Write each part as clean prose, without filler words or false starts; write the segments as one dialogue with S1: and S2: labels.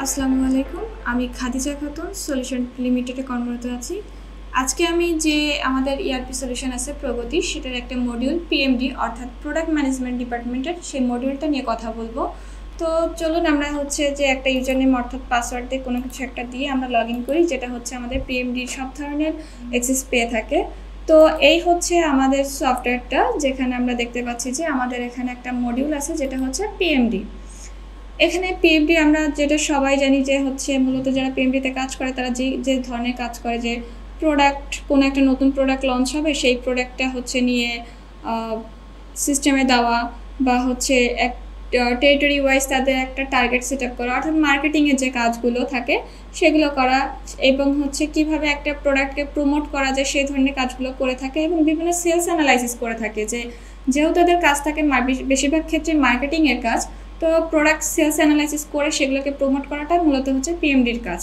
S1: আসসালামু আলাইকুম। আমি খাদিজা খাতুন সলিউশন লিমিটেডে কর্মরত আছি। আজকে আমি যে আমাদের ইআরপি সলিউশন আছে প্রগতি, সেটার একটা মডিউল পিএমডি অর্থাৎ প্রোডাক্ট ম্যানেজমেন্ট ডিপার্টমেন্টের সেই মডিউলটা নিয়ে কথা বলবো। তো চলুন আমরা যে একটা ইউজার নেম অর্থাৎ পাসওয়ার্ড দিয়ে কোনো কিছু একটা দিয়ে আমরা লগ ইন করি, যেটা আমাদের পিএমডির সব ধরনের অ্যাক্সেস পেয়ে থাকে। তো এই আমাদের সফটওয়্যারটা, যেখানে আমরা দেখতে পাচ্ছি যে আমাদের এখানে একটা মডিউল আছে যেটা পিএমডি। এখানে পিএমডি আমরা যেটা সবাই জানি যে মূলত যারা পিএমডিতে কাজ করে তারা যে ধরনের কাজ করে, যে প্রোডাক্ট কোনো একটা নতুন প্রোডাক্ট লঞ্চ হবে, সেই প্রোডাক্টটা নিয়ে সিস্টেমে দেওয়া বা এক টেরিটরি ওয়াইজ তাদের একটা টার্গেট সেট আপ করা, অর্থাৎ মার্কেটিংয়ের যে কাজগুলো থাকে সেগুলো করা, এবং কিভাবে একটা প্রোডাক্টকে প্রমোট করা যায় সেই ধরনের কাজগুলো করে থাকে, এবং বিভিন্ন সেলস অ্যানালাইসিস করে থাকে। যেহেতু তাদের কাজ থাকে বেশিরভাগ ক্ষেত্রে মার্কেটিংয়ের কাজ, তো প্রোডাক্ট সেলস অ্যানালাইসিস করে সেগুলোকে প্রমোট করাটা মূলত পিএমডির কাজ।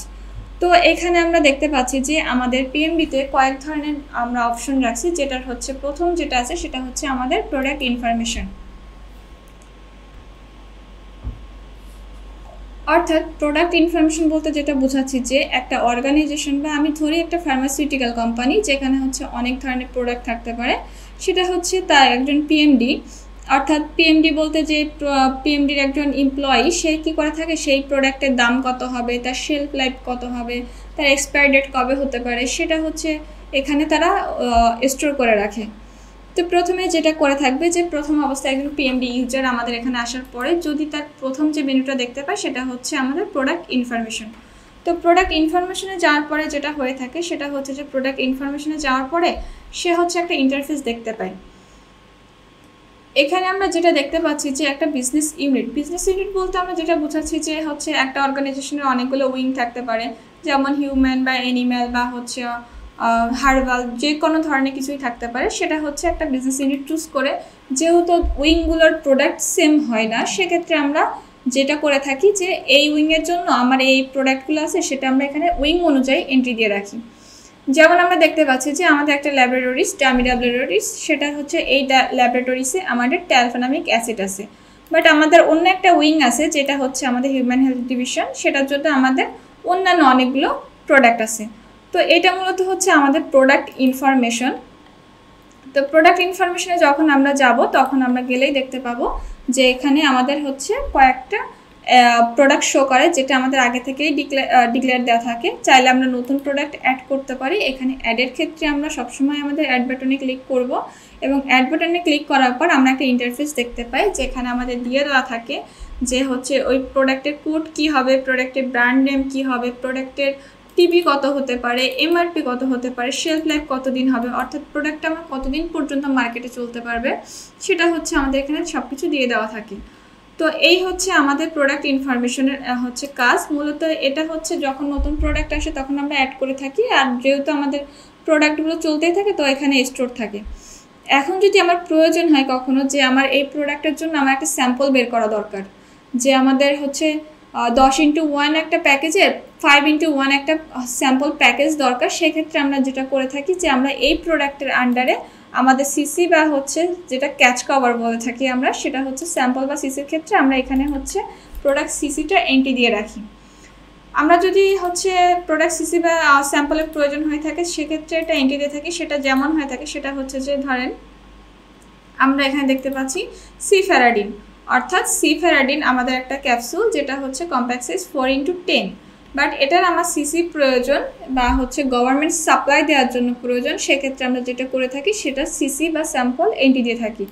S1: তো এখানে আমরা দেখতে পাচ্ছি যে আমাদের পিএমডিতে কয়েক ধরনের আমরা অপশন রাখছি, যেটার প্রথম যেটা আছে সেটা আমাদের প্রোডাক্ট ইনফরমেশন। অর্থাৎ প্রোডাক্ট ইনফরমেশন বলতে যেটা বোঝাচ্ছি যে একটা অর্গানাইজেশন বা আমি ধরি একটা ফার্মাসিউটিক্যাল কোম্পানি, যেখানে অনেক ধরনের প্রোডাক্ট থাকতে পারে, সেটা তার একজন পিএমডি, অর্থাৎ পিএমডি বলতে যে পিএমডির একজন এমপ্লয়ি, সে কী করে থাকে, সেই প্রোডাক্টের দাম কত হবে, তার শেলফ লাইফ কত হবে, তার এক্সপায়ার ডেট কবে হতে পারে, সেটা এখানে তারা স্টোর করে রাখে। তো প্রথমে যেটা করে থাকবে যে প্রথম অবস্থায় একজন পিএমডি ইউজার আমাদের এখানে আসার পরে যদি তার প্রথম যে মেনুটা দেখতে পায় সেটা আমাদের প্রোডাক্ট ইনফরমেশন। তো প্রোডাক্ট ইনফরমেশনে যাওয়ার পরে যেটা হয়ে থাকে সেটা যে প্রোডাক্ট ইনফরমেশনে যাওয়ার পরে সে একটা ইন্টারফেস দেখতে পায়। এখানে আমরা যেটা দেখতে পাচ্ছি যে একটা বিজনেস ইউনিট বলতে আমরা যেটা বোঝাচ্ছি যে একটা অর্গানাইজেশনের অনেকগুলো উইং থাকতে পারে, যেমন হিউম্যান বা অ্যানিম্যাল বা হার্বাল, যে কোনো ধরনের কিছুই থাকতে পারে। সেটা একটা বিজনেস ইউনিট চুজ করে, যেহেতু উইংগুলোর প্রোডাক্ট সেম হয় না, সেক্ষেত্রে আমরা যেটা করে থাকি যে এই উইংয়ের জন্য আমার এই প্রোডাক্টগুলো আছে, সেটা আমরা এখানে উইং অনুযায়ী এন্ট্রি দিয়ে রাখি। যেমন আমরা দেখতে পাচ্ছি যে আমাদের একটা ল্যাবরেটরিজ, ডামি ল্যাবরেটরিজ, সেটা এই ল্যাবরেটরিজে আমাদের ট্যালফেনামিক অ্যাসিড আছে। বাট আমাদের অন্য একটা উইং আছে যেটা আমাদের হিউম্যান হেলথ ডিভিশন, সেটার জন্য আমাদের অন্যান্য অনেকগুলো প্রোডাক্ট আছে। তো এটা মূলত আমাদের প্রোডাক্ট ইনফরমেশন। তো প্রোডাক্ট ইনফরমেশনে যখন আমরা যাব, তখন আমরা গেলেই দেখতে পাবো যে এখানে আমাদের কয়েকটা প্রোডাক্ট শো করে, যেটা আমাদের আগে থেকেই ডিক্লেয়ার দেওয়া থাকে। চাইলে আমরা নতুন প্রোডাক্ট অ্যাড করতে পারি। এখানে অ্যাডের ক্ষেত্রে আমরা সবসময় আমাদের অ্যাড বাটনে ক্লিক করব, এবং অ্যাড বাটনে ক্লিক করার পর আমরা একটা ইন্টারফেস দেখতে পাই, যেখানে আমাদের দিয়ে দেওয়া থাকে যে ওই প্রোডাক্টের কোড কী হবে, প্রোডাক্টের ব্র্যান্ড নেম কী হবে, প্রোডাক্টের টিভি কত হতে পারে, এমআরপি কত হতে পারে, শেলফ লাইফ কতদিন হবে, অর্থাৎ প্রোডাক্টটা আমার কতদিন পর্যন্ত মার্কেটে চলতে পারবে, সেটা আমাদের এখানে সব কিছু দিয়ে দেওয়া থাকে। তো এই আমাদের প্রোডাক্ট ইনফরমেশনের কাজ। মূলত এটা যখন নতুন প্রোডাক্ট আসে তখন আমরা অ্যাড করে থাকি, আর যেহেতু আমাদের প্রোডাক্টগুলো চলতেই থাকে তো এখানে স্টোর থাকে। এখন যদি আমার প্রয়োজন হয় কখনো যে আমার এই প্রোডাক্টের জন্য আমার একটা স্যাম্পল বের করা দরকার, যে আমাদের 10x1 একটা প্যাকেজের 5x1 একটা স্যাম্পল প্যাকেজ দরকার, সেক্ষেত্রে আমরা যেটা করে থাকি যে আমরা এই প্রোডাক্টের আন্ডারে আমাদের সিসি বা যেটা ক্যাচ কভার বলে থাকি আমরা, সেটা স্যাম্পল বা সিসির ক্ষেত্রে আমরা এখানে প্রোডাক্ট সিসিটা এন্ট্রি দিয়ে রাখি। আমরা যদি প্রোডাক্ট সিসি বা স্যাম্পলের প্রয়োজন হয়ে থাকে, সেক্ষেত্রে এটা এন্ট্রি দিয়ে থাকি। সেটা যেমন হয়ে থাকে সেটা যে ধরেন আমরা এখানে দেখতে পাচ্ছি সিফেরাডিন, অর্থাৎ সিফেরাডিন আমাদের একটা ক্যাপসুল, যেটা কম্প্যাক্ট সাইজ 4x10। বাট এটার আমার সিসি প্রয়োজন বা গভর্নমেন্ট সাপ্লাই দেওয়ার জন্য প্রয়োজন, সেক্ষেত্রে আমরা যেটা করে থাকি সেটা সিসি বা স্যাম্পল এন্ট্রি দিয়ে থাকি।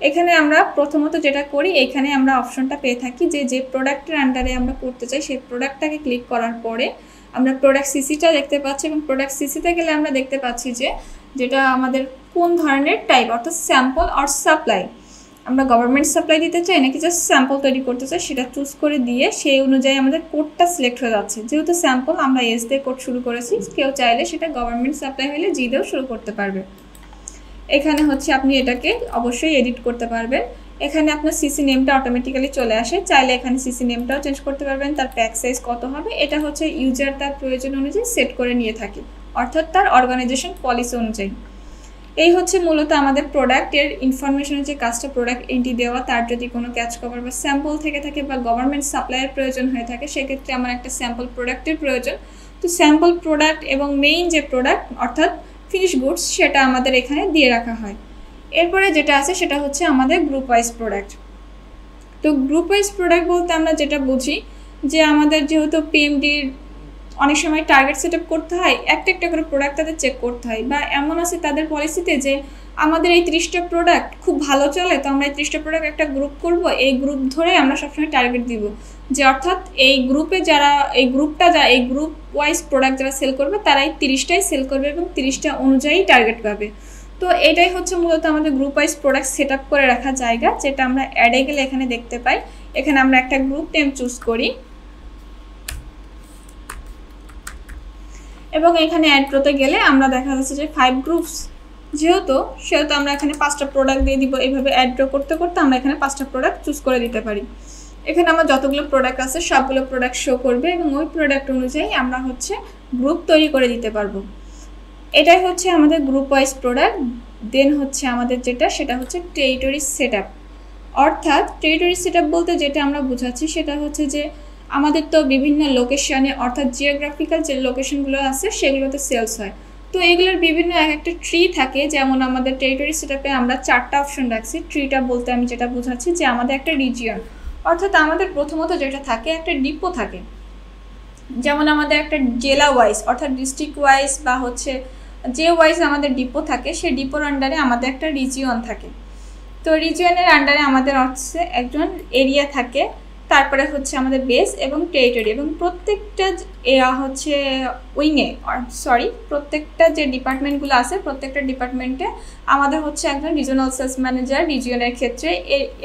S1: এখানে আমরা প্রথমত যেটা করি, এখানে আমরা অপশনটা পেয়ে থাকি যে প্রোডাক্টের আন্ডারে আমরা করতে চাই সেই প্রোডাক্টটাকে ক্লিক করার পরে আমরা প্রোডাক্ট সিসিটা দেখতে পাচ্ছি, এবং প্রোডাক্ট সিসিতে গেলে আমরা দেখতে পাচ্ছি যে যেটা আমাদের কোন ধরনের টাইপ, অর্থাৎ স্যাম্পল আর সাপ্লাই, আমরা গভর্নমেন্ট সাপ্লাই দিতে চাই নাকি জাস্ট স্যাম্পল তৈরি করতে চাই, সেটা চুজ করে দিয়ে সেই অনুযায়ী আমাদের কোডটা সিলেক্ট হয়ে যাচ্ছে। যেহেতু স্যাম্পল আমরা এস দিয়ে কোড শুরু করেছি, কেউ চাইলে সেটা গভর্নমেন্ট সাপ্লাই হলে জি দিয়েও শুরু করতে পারবে। এখানে আপনি এটাকে অবশ্যই এডিট করতে পারবেন। এখানে আপনার সিসি নেমটা অটোমেটিক্যালি চলে আসে, চাইলে এখানে সিসি নেমটাও চেঞ্জ করতে পারবেন। তার প্যাক সাইজ কত হবে এটা ইউজার তার প্রয়োজন অনুযায়ী সেট করে নিয়ে থাকে, অর্থাৎ তার অর্গানাইজেশন পলিসি অনুযায়ী। এই হচ্ছে মূলত আমাদের প্রোডাক্টের ইনফরমেশনের যে কাজটা, প্রোডাক্ট এন্ট্রি দেওয়া, তার যদি কোনো ক্যাচ কভার বা স্যাম্পল থেকে থাকে বা গভর্নমেন্ট সাপ্লাইয়ের প্রয়োজন হয়ে থাকে, সেক্ষেত্রে আমার একটা স্যাম্পল প্রোডাক্টের প্রয়োজন। তো স্যাম্পল প্রোডাক্ট এবং মেইন যে প্রোডাক্ট অর্থাৎ ফিনিশ গুডস, সেটা আমাদের এখানে দিয়ে রাখা হয়। এরপরে যেটা আছে সেটা হচ্ছে আমাদের গ্রুপ ওয়াইজ প্রোডাক্ট। তো গ্রুপ ওয়াইজ প্রোডাক্ট বলতে আমরা যেটা বুঝি যে আমাদের যেহেতু পিএমডির অনেক সময় টার্গেট সেট আপ করতে হয়, একটা একটা করে প্রোডাক্ট তাদের চেক করতে হয়, বা এমন আছে তাদের পলিসিতে যে আমাদের এই 30টা প্রোডাক্ট খুব ভালো চলে, তো আমরা এই 30টা প্রোডাক্ট একটা গ্রুপ করব, এই গ্রুপ ধরে আমরা সবসময় টার্গেট দিব, যে অর্থাৎ এই গ্রুপে যারা এই গ্রুপ ওয়াইজ প্রোডাক্ট যারা সেল করবে তারাই 30টাই সেল করবে এবং 30টা অনুযায়ী টার্গেট পাবে। তো এটাই হচ্ছে মূলত আমাদের group wise product set up করে রাখা জায়গা, যেটা আমরা অ্যাডে গেলে এখানে দেখতে পাই। এখানে আমরা একটা গ্রুপ নেম চুজ করি এবং এখানে অ্যাড করতে গেলে আমরা দেখা যাচ্ছে যে 5 গ্রুপস যেহেতু আমরা এখানে 5টা প্রোডাক্ট দিয়ে দিব। এইভাবে অ্যাড করতে করতে আমরা এখানে 5টা প্রোডাক্ট চুজ করে দিতে পারি। এখানে আমার যতগুলো প্রোডাক্ট আছে সবগুলো প্রোডাক্ট শো করবে এবং ওই প্রোডাক্ট অনুযায়ী আমরা হচ্ছে গ্রুপ তৈরি করে দিতে পারবো। এটাই হচ্ছে আমাদের গ্রুপ ওয়াইজ প্রোডাক্ট। দেন হচ্ছে আমাদের যেটা সেটা হচ্ছে টেরিটরি সেট আপ। অর্থাৎ টেরিটরি সেট আপ বলতে যেটা আমরা বোঝাচ্ছি সেটা হচ্ছে যে আমাদের তো বিভিন্ন লোকেশনে অর্থাৎ জিওগ্রাফিক্যাল যে লোকেশনগুলো আছে সেগুলোতে সেলস হয়। তো এগুলোর বিভিন্ন এক একটা ট্রি থাকে, যেমন আমাদের টেরিটরি সেট আপে আমরা 4টা অপশন রাখছি। ট্রিটা বলতে আমি যেটা বোঝাচ্ছি যে আমাদের একটা রিজিয়ন, অর্থাৎ আমাদের প্রথমত যেটা থাকে একটা ডিপো থাকে, যেমন আমাদের একটা জেলা ওয়াইজ অর্থাৎ ডিস্ট্রিক্ট ওয়াইজ বা হচ্ছে যে ওয়াইজ আমাদের ডিপো থাকে, সেই ডিপোর আন্ডারে আমাদের একটা রিজিয়ন থাকে। তো রিজিয়নের আন্ডারে আমাদের হচ্ছে একজন এরিয়া থাকে, তারপরে হচ্ছে আমাদের বেস এবং টেরিটরি, এবং প্রত্যেকটা হচ্ছে প্রত্যেকটা যে ডিপার্টমেন্টগুলো আছে প্রত্যেকটা ডিপার্টমেন্টে আমাদের হচ্ছে একজন রিজিওনাল সেলস ম্যানেজার, রিজিয়নের ক্ষেত্রে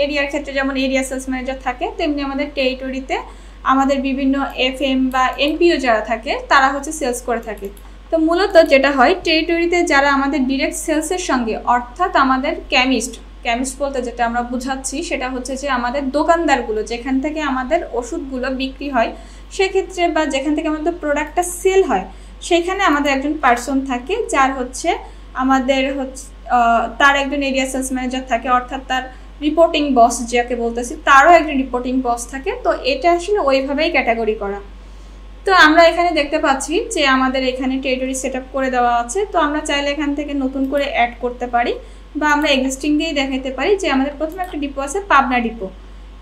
S1: এরিয়ার ক্ষেত্রে যেমন এরিয়া সেলস ম্যানেজার থাকে, তেমনি আমাদের টেরিটরিতে আমাদের বিভিন্ন এফএম বা এমপিও যারা থাকে তারা হচ্ছে সেলস করে থাকে। তো মূলত যেটা হয় টেরিটরিতে যারা আমাদের ডিরেক্ট সেলসের সঙ্গে অর্থাৎ আমাদের কেমিস্ট বলতে যেটা আমরা বুঝাচ্ছি সেটা হচ্ছে যে আমাদের দোকানদারগুলো যেখান থেকে আমাদের ওষুধগুলো বিক্রি হয় সেক্ষেত্রে বা যেখান থেকে আমাদের প্রোডাক্টটা সেল হয় সেখানে আমাদের একজন পার্সন থাকে, যার হচ্ছে আমাদের তার একজন এরিয়া সেলস ম্যানেজার থাকে, অর্থাৎ তার রিপোর্টিং বস যাকে বলতেছি তারও একজন রিপোর্টিং বস থাকে। তো এটা আসলে ওইভাবেই ক্যাটাগরি করা। তো আমরা এখানে দেখতে পাচ্ছি যে আমাদের এখানে টেরিটরি সেট আপ করে দেওয়া আছে। তো আমরা চাইলে এখান থেকে নতুন করে অ্যাড করতে পারি বা আমরা এক্সিস্টিং দিয়েই দেখাতে পারি যে আমাদের প্রথমে একটা ডিপো আছে পাবনা ডিপো।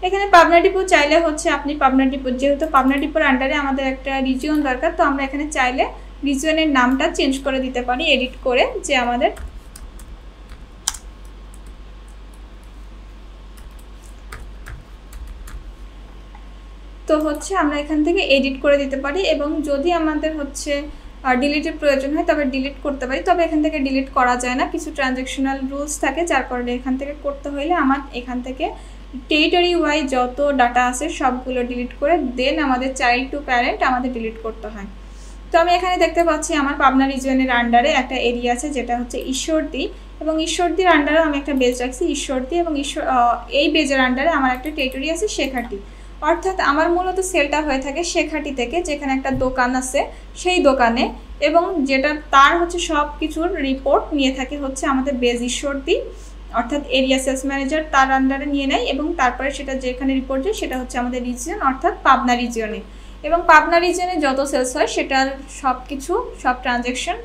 S1: এখানে পাবনা ডিপো চাইলে হচ্ছে আপনি পাবনা ডিপো, যেহেতু পাবনা ডিপোর আন্ডারে আমাদের একটা রিজিয়ন দরকার, তো আমরা এখানে চাইলে রিজিয়নের নামটা চেঞ্জ করে দিতে পারি এডিট করে, যে আমাদের তো হচ্ছে আমরা এখান থেকে এডিট করে দিতে পারি। এবং যদি আমাদের হচ্ছে ডিলিটের প্রয়োজন হয় তবে ডিলিট করতে পারি, তবে এখান থেকে ডিলিট করা যায় না, কিছু ট্রানজ্যাকশনাল রুলস থাকে যার কারণে এখান থেকে করতে হইলে আমার এখান থেকে টেরিটরি ওয়াইজ যত ডাটা আছে সবগুলো ডিলিট করে দেন আমাদের চাইল্ড টু প্যারেন্ট আমাদের ডিলিট করতে হয়। তো আমি এখানে দেখতে পাচ্ছি আমার পাবনা রিজিয়নের আন্ডারে একটা এরিয়া আছে যেটা হচ্ছে ঈশ্বরদী, এবং ঈশ্বরদীর আন্ডারে আমি একটা বেজ রাখছি ঈশ্বরদী, এবং এই বেজের আন্ডারে আমার একটা টেরিটরি আছে শেখাটি। অর্থাৎ আমার মূলত সেলটা হয়ে থাকে শেখাটি থেকে, যেখানে একটা দোকান আছে সেই দোকানে, এবং যেটা তার হচ্ছে সব কিছুর রিপোর্ট নিয়ে থাকে হচ্ছে আমাদের বেজ ঈশ্বরদী, অর্থাৎ এরিয়া সেলস ম্যানেজার তার আন্ডারে নিয়ে নেয়, এবং তারপরে সেটা যেখানে রিপোর্ট যায় সেটা হচ্ছে আমাদের রিজিয়ন অর্থাৎ পাবনা রিজিয়নে, এবং পাবনা রিজিয়নে যত সেলস হয় সেটার সব ট্রানজ্যাকশন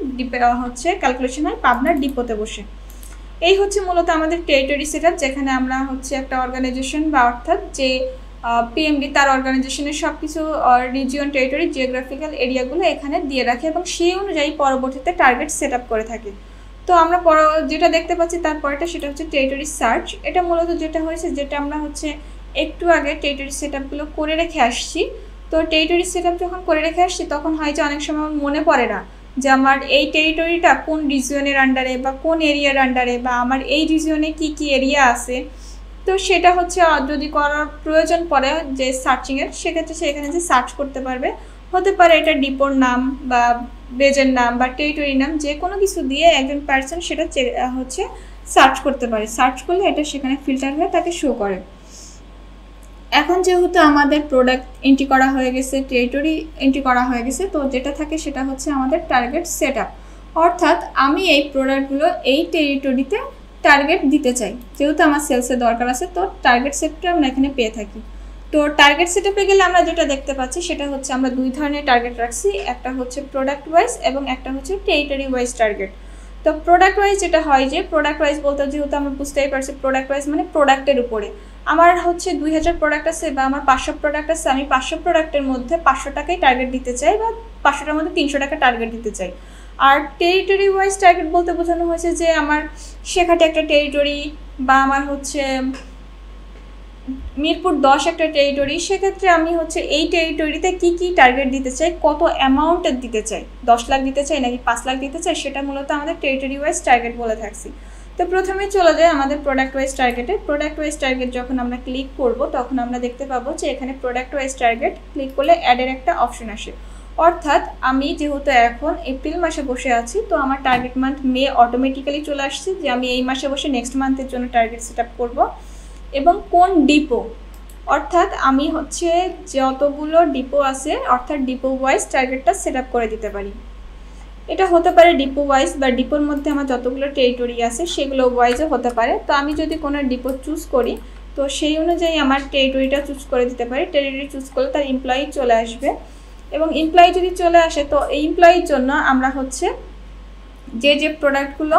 S1: হচ্ছে ক্যালকুলেশন হয় পাবনার ডিপোতে বসে। এই হচ্ছে মূলত আমাদের টেরিটরি সেটআপ, যেখানে আমরা হচ্ছে একটা অর্গানাইজেশন বা অর্থাৎ যে পিএমডি তার অর্গানাইজেশনের সব কিছু রিজিয়ন টেরিটরি জিওগ্রাফিক্যাল এরিয়াগুলো এখানে দিয়ে রাখে এবং সেই অনুযায়ী পরবর্তীতে টার্গেট সেট আপ করে থাকে। তো আমরা যেটা দেখতে পাচ্ছি তারপরটা সেটা হচ্ছে টেরিটরি সার্চ। এটা মূলত যেটা হয়েছে যেটা আমরা হচ্ছে একটু আগে টেরিটরি সেট আপগুলো করে রেখে আসছি। তো টেরিটরি সেট আপ যখন করে রেখে আসছি তখন হয় যে অনেক সময় মনে পড়ে না যে আমার এই টেরিটরিটা কোন রিজিয়নের আন্ডারে বা কোন এরিয়ার আন্ডারে, বা আমার এই রিজিয়নে কি কি এরিয়া আছে। তো সেটা হচ্ছে যদি করার প্রয়োজন পড়ে যে সার্চিংয়ের, সেক্ষেত্রে সে এখানে যে সার্চ করতে পারবে, হতে পারে এটা ডিপোর নাম বা বেজের নাম বা টেরিটরি নাম, যে কোনো কিছু দিয়ে একজন পার্সন সেটা হচ্ছে সার্চ করতে পারে। সার্চ করলে এটা সেখানে ফিল্টার হয়ে তাকে শো করে। এখন যেহেতু আমাদের প্রোডাক্ট এন্ট্রি করা হয়ে গেছে, টেরিটরি এন্ট্রি করা হয়ে গেছে, তো যেটা থাকে সেটা হচ্ছে আমাদের টার্গেট সেট আপ। অর্থাৎ আমি এই প্রোডাক্টগুলো এই টেরিটরিতে টার্গেট দিতে চাই, যেহেতু আমার সেলসের দরকার আছে, তো টার্গেট সেটটা আমরা এখানে পেয়ে থাকি। তো টার্গেট সেটআপে গেলে আমরা যেটা দেখতে পাচ্ছি সেটা হচ্ছে আমরা দুই ধরনের টার্গেট রাখছি, একটা হচ্ছে প্রোডাক্ট ওয়াইজ এবং একটা হচ্ছে টেরিটরি ওয়াইজ টার্গেট। তো প্রোডাক্ট ওয়াইজ যেটা হয় যে প্রোডাক্ট ওয়াইজ বলতে যেহেতু আমরা বুঝতেই পারছি প্রোডাক্ট ওয়াইজ মানে প্রোডাক্টের উপরে আমার হচ্ছে 2000 প্রোডাক্ট আছে বা আমার 500 প্রোডাক্ট আছে, আমি 500 প্রোডাক্টের মধ্যে 500 টাকাই টার্গেট দিতে চাই বা 500টার মধ্যে 300 টাকা টার্গেট দিতে চাই। আর টেরিটরি ওয়াইজ টার্গেট বলতে বোঝানো হয়েছে যে আমার শেখাটি একটা টেরিটরি বা আমার হচ্ছে মিরপুর 10 একটা টেরিটরি, সেক্ষেত্রে আমি হচ্ছে এই টেরিটরিতে কি কি টার্গেট দিতে চাই, কত অ্যামাউন্টের দিতে চাই, 10 লাখ দিতে চাই নাকি 5 লাখ দিতে চাই, সেটা মূলত আমাদের টেরিটরি ওয়াইজ টার্গেট বলে থাকছি। তো প্রথমে চলে যায় আমাদের প্রোডাক্ট ওয়াইজ টার্গেটে। প্রোডাক্ট ওয়াইজ টার্গেট যখন আমরা ক্লিক করব তখন আমরা দেখতে পাবো যে এখানে প্রোডাক্ট ওয়াইজ টার্গেট ক্লিক করলে অ্যাডের একটা অপশন আসে। অর্থাৎ আমি যেহেতু এখন এপ্রিল মাসে বসে আছি, তো আমার টার্গেট মান্থ মে অটোমেটিক্যালি চলে আসছে যে আমি এই মাসে বসে নেক্সট মান্থের জন্য টার্গেট সেট আপ করবো। এবং কোন ডিপো, অর্থাৎ আমি হচ্ছে যতগুলো ডিপো আছে অর্থাৎ ডিপো ওয়াইজ টার্গেটটা সেট আপ করে দিতে পারি। এটা হতে পারে ডিপো ওয়াইজ বা ডিপোর মধ্যে আমার যতগুলো টেরিটরি আছে সেগুলো ওয়াইজও হতে পারে। তো আমি যদি কোনো ডিপো চুজ করি তো সেই অনুযায়ী আমার টেরিটরিটা চুজ করে দিতে পারি। টেরিটরি চুজ করলে তার এমপ্লয়ি চলে আসবে এবং এমপ্লয়ি যদি চলে আসে তো এই এমপ্লয়ির জন্য আমরা হচ্ছে যে প্রোডাক্টগুলো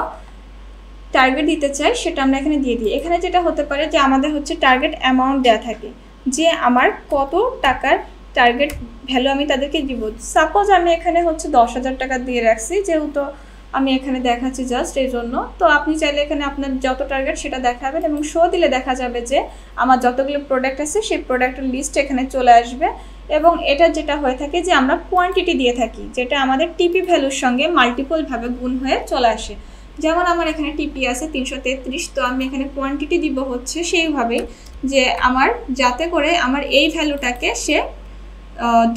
S1: টার্গেট দিতে চাই সেটা আমরা এখানে দিয়ে দিই। এখানে যেটা হতে পারে যে আমাদের হচ্ছে টার্গেট অ্যামাউন্ট দেওয়া থাকে যে আমার কত টাকার টার্গেট ভ্যালু আমি তাদেরকে দিব। সাপোজ আমি এখানে হচ্ছে 10,000 টাকা দিয়ে রাখছি, যেহেতু আমি এখানে দেখাচ্ছি জাস্ট এই জন্য। তো আপনি চাইলে এখানে আপনার যত টার্গেট সেটা দেখাবেন এবং শো দিলে দেখা যাবে যে আমার যতগুলো প্রোডাক্ট আছে সেই প্রোডাক্টের লিস্ট এখানে চলে আসবে। এবং এটা যেটা হয়ে থাকে যে আমরা কোয়ান্টিটি দিয়ে থাকি, যেটা আমাদের টিপি ভ্যালুর সঙ্গে মাল্টিপলভাবে গুণ হয়ে চলে আসে। যেমন আমার এখানে টিপি আছে 333, তো আমি এখানে কোয়ান্টিটি দিব হচ্ছে সেইভাবে যে আমার যাতে করে আমার এই ভ্যালুটাকে সে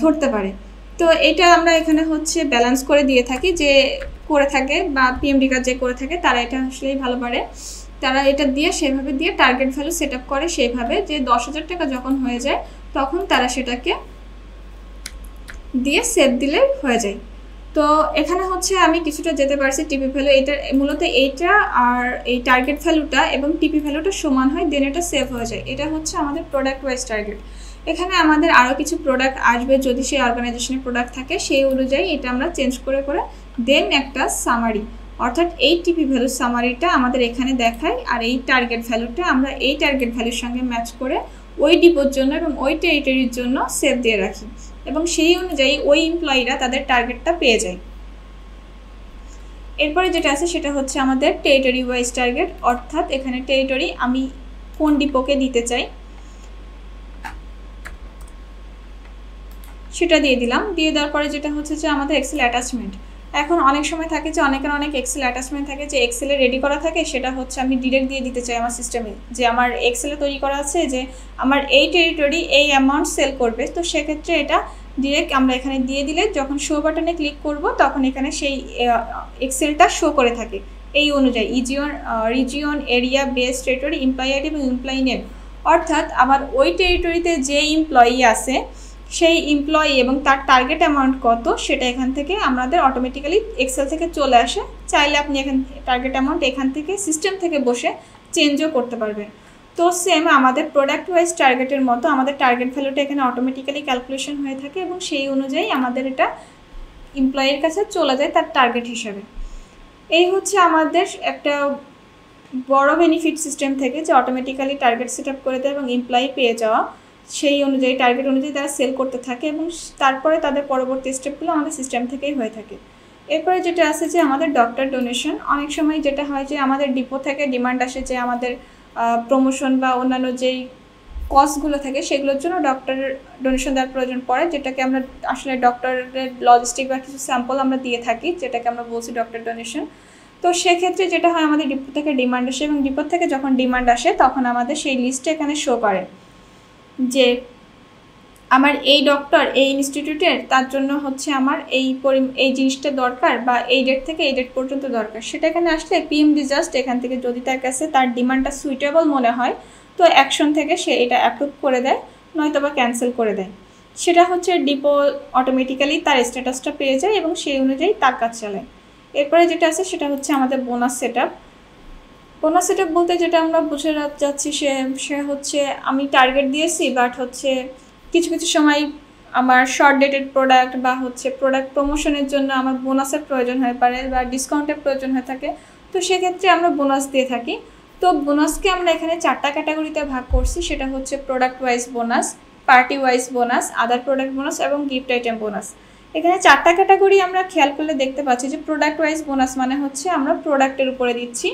S1: ধরতে পারে। তো এটা আমরা এখানে হচ্ছে ব্যালেন্স করে দিয়ে থাকি, যে করে থাকে বা পিএমডি কাজ যে করে থাকে তারা এটা আসলেই ভালো পারে। তারা এটা দিয়ে সেভাবে দিয়ে টার্গেট ভ্যালু সেট আপ করে সেইভাবে যে 10,000 টাকা যখন হয়ে যায় তখন তারা সেটাকে দিয়ে সেভ দিলে হয়ে যায়। তো এখানে হচ্ছে আমি কিছুটা যেতে পারছি টিপি ভ্যালু, এটা মূলত এইটা আর এই টার্গেট ভ্যালুটা এবং টিপি ভ্যালুটা সমান হয়, দেন এটা সেভ হয়ে যায়। এটা হচ্ছে আমাদের প্রোডাক্ট ওয়াইজ টার্গেট। এখানে আমাদের আরও কিছু প্রোডাক্ট আসবে যদি সেই অর্গানাইজেশনের প্রোডাক্ট থাকে, সেই অনুযায়ী এটা আমরা চেঞ্জ করে করে দেন একটা সামারি, অর্থাৎ এই টিপি ভ্যালুর সামারিটা আমাদের এখানে দেখায় আর এই টার্গেট ভ্যালুটা আমরা এই টার্গেট ভ্যালুর সঙ্গে ম্যাচ করে ওই ডিপোর জন্য এবং ওই টেরিটরির জন্য সেভ দিয়ে রাখি এবং সেই অনুযায়ী ওই এমপ্লয়িরা তাদের টার্গেটটা পেয়ে যায়। এরপরে যেটা আছে সেটা হচ্ছে আমাদের টেরিটরি ওয়াইজ টার্গেট, অর্থাৎ এখানে টেরিটরি আমি কোন ডিপোকে দিতে চাই সেটা দিয়ে দিলাম। দিয়ে দেওয়ার পরে যেটা হচ্ছে যে আমাদের এক্সেল অ্যাটাচমেন্ট। এখন অনেক সময় থাকে যে অনেকের অনেক এক্সেল অ্যাটাচমেন্ট থাকে যে এক্সেলে রেডি করা থাকে, সেটা হচ্ছে আমি ডিরেক্ট দিয়ে দিতে চাই আমার সিস্টেমে, যে আমার এক্সেলে তৈরি করা আছে যে আমার এই টেরিটরি এই অ্যামাউন্ট সেল করবে। তো সেক্ষেত্রে এটা ডিরেক্ট আমরা এখানে দিয়ে দিলে যখন শো বাটনে ক্লিক করব তখন এখানে সেই এক্সেলটা শো করে থাকে এই অনুযায়ী region, area, base, territory, employee ID এবং এমপ্লয়ি নেম। অর্থাৎ আমার ওই টেরিটরিতে যে এমপ্লয়ি আছে সেই এমপ্লয়ি এবং তার টার্গেট অ্যামাউন্ট কত সেটা এখান থেকে আমাদের অটোমেটিক্যালি এক্সেল থেকে চলে আসে। চাইলে আপনি এখান টার্গেট অ্যামাউন্ট এখান থেকে সিস্টেম থেকে বসে চেঞ্জও করতে পারবেন। তো সেম আমাদের প্রোডাক্ট ওয়াইজ টার্গেটের মতো আমাদের টার্গেট ভ্যালুটা এখানে অটোমেটিক্যালি ক্যালকুলেশন হয়ে থাকে এবং সেই অনুযায়ী আমাদের এটা এমপ্লয়ির কাছে চলে যায় তার টার্গেট হিসাবে। এই হচ্ছে আমাদের একটা বড় বেনিফিট সিস্টেম থেকে যে অটোমেটিক্যালি টার্গেট সেট আপ করে দেয় এবং এমপ্লয়ি পেয়ে যাওয়া, সেই অনুযায়ী টার্গেট অনুযায়ী তারা সেল করতে থাকে এবং তারপরে তাদের পরবর্তী স্টেপগুলো আমাদের সিস্টেম থেকেই হয়ে থাকে। এরপরে যেটা আছে যে আমাদের ডক্টর ডোনেশন। অনেক সময় যেটা হয় যে আমাদের ডিপো থেকে ডিমান্ড আসে যে আমাদের প্রমোশন বা অন্যান্য যেই কস্টগুলো থাকে সেগুলোর জন্য ডক্টর ডোনেশন দেওয়ার প্রয়োজন পড়ে, যেটাকে আমরা আসলে ডক্টরের লজিস্টিক বা কিছু স্যাম্পল আমরা দিয়ে থাকি, যেটাকে আমরা বলছি ডক্টর ডোনেশন। তো সেক্ষেত্রে যেটা হয় আমাদের ডিপো থেকে ডিমান্ড আসে এবং ডিপো থেকে যখন ডিমান্ড আসে তখন আমাদের সেই লিস্টে এখানে শো করে যে আমার এই ডক্টর এই ইনস্টিটিউটের তার জন্য হচ্ছে আমার এই জিনিসটা দরকার বা এই ডেট থেকে এই ডেট পর্যন্ত দরকার। সেটা এখানে আসলে পিএমডি জাস্ট এখান থেকে যদি তার কাছে তার ডিমান্ডটা সুইটেবল মনে হয় তো অ্যাকশন থেকে সে এটা অ্যাপ্রুভ করে দেয়, নয়তো বা ক্যান্সেল করে দেয়। সেটা হচ্ছে ডিপো অটোমেটিক্যালি তার স্ট্যাটাসটা পেয়ে যায় এবং সেই অনুযায়ী তার কাজ চালায়। এরপরে যেটা আছে সেটা হচ্ছে আমাদের bonus set up. Bonus set up বলতে যেটা আমরা বুঝে যাচ্ছি সে হচ্ছে আমি টার্গেট দিয়েছি, বাট হচ্ছে কিছু কিছু সময় আমার শর্ট ডেটেড প্রোডাক্ট বা হচ্ছে প্রোডাক্ট প্রমোশনের জন্য আমার বোনাসের প্রয়োজন হয়ে পারে বা ডিসকাউন্টের প্রয়োজন হয়ে থাকে, তো সেক্ষেত্রে আমরা বোনাস দিয়ে থাকি। তো বোনাসকে আমরা এখানে 4টা ক্যাটাগরিতে ভাগ করছি, সেটা হচ্ছে product wise bonus, party wise bonus, other product bonus এবং গিফট আইটেম বোনাস। এখানে 4টা ক্যাটাগরি আমরা খেয়াল করলে দেখতে পাচ্ছি যে প্রোডাক্ট ওয়াইজ বোনাস মানে হচ্ছে আমরা প্রোডাক্টের উপরে দিচ্ছি,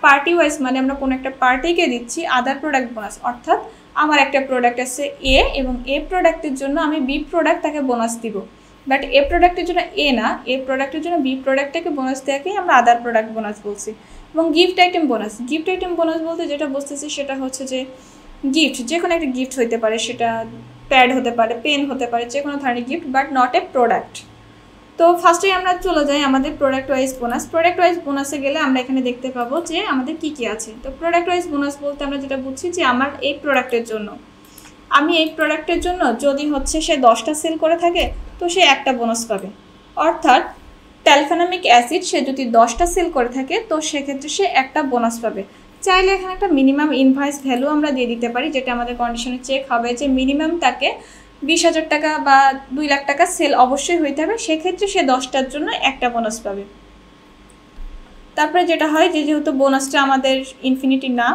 S1: পার্টি ওয়াইজ মানে আমরা কোনো একটা পার্টিকে দিচ্ছি, আদার প্রোডাক্ট বোনাস অর্থাৎ আমার একটা প্রোডাক্ট আছে এ এবং এ প্রোডাক্টের জন্য আমি বি প্রোডাক্ট তাকে বোনাস দিব, বাট এ প্রোডাক্টের জন্য এ না, এ প্রোডাক্টের জন্য বি প্রোডাক্টটাকে বোনাস দেওয়াকেই আমরা আদার প্রোডাক্ট বোনাস বলছি। এবং gift item bonus, gift item bonus বলতে যেটা বুঝতেছি সেটা হচ্ছে যে গিফট, যে কোনো একটা গিফট হতে পারে, সেটা প্যাড হতে পারে, পেন হতে পারে, যে কোনো ধরনের gift, but not a product. তো ফার্স্টেই আমরা চলে যাই আমাদের product wise bonus. Product wise বোনাসে গেলে আমরা এখানে দেখতে পাবো যে আমাদের কী কী আছে। তো প্রোডাক্ট ওয়াইজ বোনাস বলতে আমরা যেটা বুঝছি যে আমার এই প্রোডাক্টের জন্য, আমি এই প্রোডাক্টের জন্য যদি হচ্ছে সে 10টা সেল করে থাকে তো সে একটা বোনাস পাবে, অর্থাৎ ট্যালফেনামিক অ্যাসিড সে যদি 10টা সেল করে থাকে তো সেক্ষেত্রে সে একটা বোনাস পাবে। চাইলে এখানে একটা মিনিমাম ইনভয়েস ভ্যালু আমরা দিয়ে দিতে পারি, যেটা আমাদের কন্ডিশনে চেক হবে যে মিনিমাম তাকে 20,000 টাকা বা 2 লাখ টাকা সেল অবশ্যই হইতে হবে, সেক্ষেত্রে সে 10টার জন্য একটা বোনাস পাবে। তারপরে যেটা হয় যে যেহেতু বোনাসটা আমাদের ইনফিনিটি না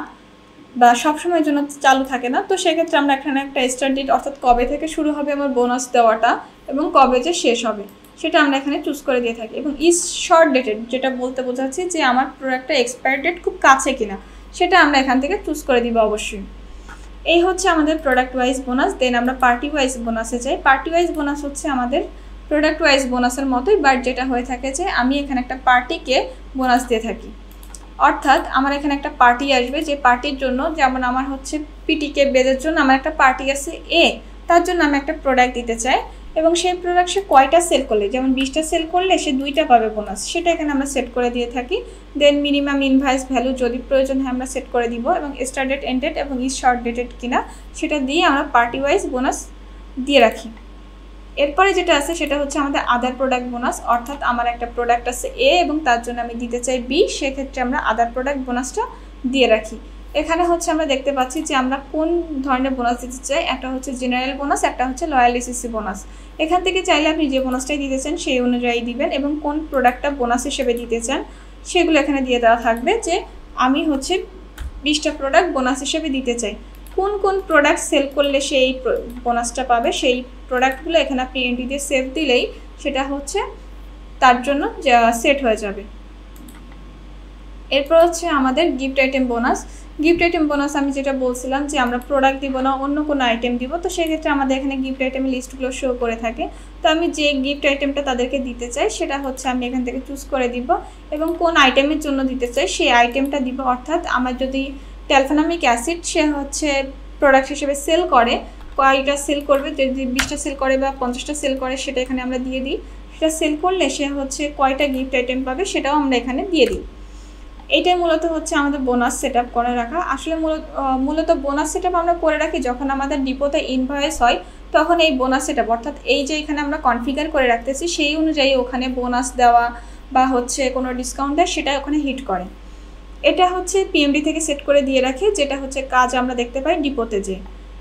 S1: বা সবসময়ের জন্য চালু থাকে না, তো সেক্ষেত্রে আমরা এখানে একটা স্টার্ট ডেট অর্থাৎ কবে থেকে শুরু হবে আমার বোনাস দেওয়াটা এবং কবে যে শেষ হবে সেটা আমরা এখানে চুজ করে দিয়ে থাকি। এবং ইজ শর্ট ডেটেড যেটা বলতে বোঝাচ্ছি যে আমার প্রোডাক্টটা এক্সপায়ার ডেট খুব কাছে কিনা সেটা আমরা এখান থেকে চুজ করে দিব অবশ্যই। এই হচ্ছে আমাদের প্রোডাক্ট ওয়াইজ বোনাস। দেন আমরা পার্টি ওয়াইজ বোনাসে যাই। পার্টি ওয়াইজ বোনাস হচ্ছে আমাদের প্রোডাক্ট ওয়াইজ বোনাসের মতোই, বাট যেটা হয়ে থাকে যে আমি এখানে একটা পার্টিকে বোনাস দিয়ে থাকি, অর্থাৎ আমার এখানে একটা পার্টি আসবে, যে পার্টির জন্য যেমন আমার হচ্ছে পিটিকে বেজের জন্য আমার একটা পার্টি আছে এ, তার জন্য আমি একটা প্রোডাক্ট দিতে চাই এবং সেই প্রোডাক্ট সে কয়টা সেল করলে, যেমন 20টা সেল করলে সে 2টা পাবে বোনাস, সেটা এখানে আমরা সেট করে দিয়ে থাকি। দেন মিনিমাম ইনভয়েস ভ্যালু যদি প্রয়োজন হয় আমরা সেট করে দিব এবং স্টার্ট ডেট, এন্ড ডেট এবং ইজ শর্ট ডেটেড কিনা সেটা দিয়ে আমরা পার্টি ওয়াইজ বোনাস দিয়ে রাখি। এরপরে যেটা আছে সেটা হচ্ছে আমাদের আদার প্রোডাক্ট বোনাস, অর্থাৎ আমার একটা প্রোডাক্ট আছে এ এবং তার জন্য আমি দিতে চাই বি, সেক্ষেত্রে আমরা আদার প্রোডাক্ট বোনাসটা দিয়ে রাখি। এখানে হচ্ছে আমরা দেখতে পাচ্ছি যে আমরা কোন ধরনের বোনাস দিতে চাই, একটা হচ্ছে জেনারেল বোনাস, একটা হচ্ছে লয়াল এসএসসি বোনাস। এখান থেকে চাইলে আপনি যে বোনাসটাই দিতে চান সেই অনুযায়ী দিবেন এবং কোন প্রোডাক্টটা বোনাস হিসেবে দিতে চান সেগুলো এখানে দিয়ে দেওয়া থাকবে, যে আমি হচ্ছে 20টা প্রোডাক্ট বোনাস হিসেবে দিতে চাই, কোন কোন প্রোডাক্ট সেল করলে সেই বোনাসটা পাবে সেই প্রোডাক্টগুলো এখানে আপনি এন্ট্রি দিয়ে সেভ দিলেই সেটা হচ্ছে তার জন্য সেট হয়ে যাবে। এরপর হচ্ছে আমাদের gift item bonus. Gift item bonus আমি যেটা বলছিলাম যে আমরা প্রোডাক্ট দিব না, অন্য কোনো আইটেম দিব, তো সেক্ষেত্রে আমাদের এখানে গিফট আইটেমের লিস্টগুলো শো করে থাকে। তো আমি যে গিফট আইটেমটা তাদেরকে দিতে চাই সেটা হচ্ছে আমি এখান থেকে চুজ করে দিব এবং কোন আইটেমের জন্য দিতে চাই সেই আইটেমটা দিব, অর্থাৎ আমার যদি ট্যালফেনামিক অ্যাসিড সে হচ্ছে প্রোডাক্ট হিসেবে সেল করে, কয়টা সেল করবে, যদি 20টা সেল করে বা 50টা সেল করে সেটা এখানে আমরা দিয়ে দিই, সেটা সেল করলে সে হচ্ছে কয়টা গিফট আইটেম পাবে সেটাও আমরা এখানে দিয়ে দিই। এটাই মূলত হচ্ছে আমাদের বোনাস সেট আপ করে রাখা। আসলে মূলত বোনাস সেট আপ আমরা করে রাখি যখন আমাদের ডিপোতে ইনভয়েস হয়, তখন এই বোনাস সেট আপ অর্থাৎ এই যে এখানে আমরা কনফিগার করে রাখতেছি সেই অনুযায়ী ওখানে বোনাস দেওয়া বা হচ্ছে কোনো ডিসকাউন্ট দেয় সেটা ওখানে হিট করে। এটা হচ্ছে পিএমডি থেকে সেট করে দিয়ে রাখি, যেটা হচ্ছে কাজ আমরা দেখতে পাই ডিপোতে যে।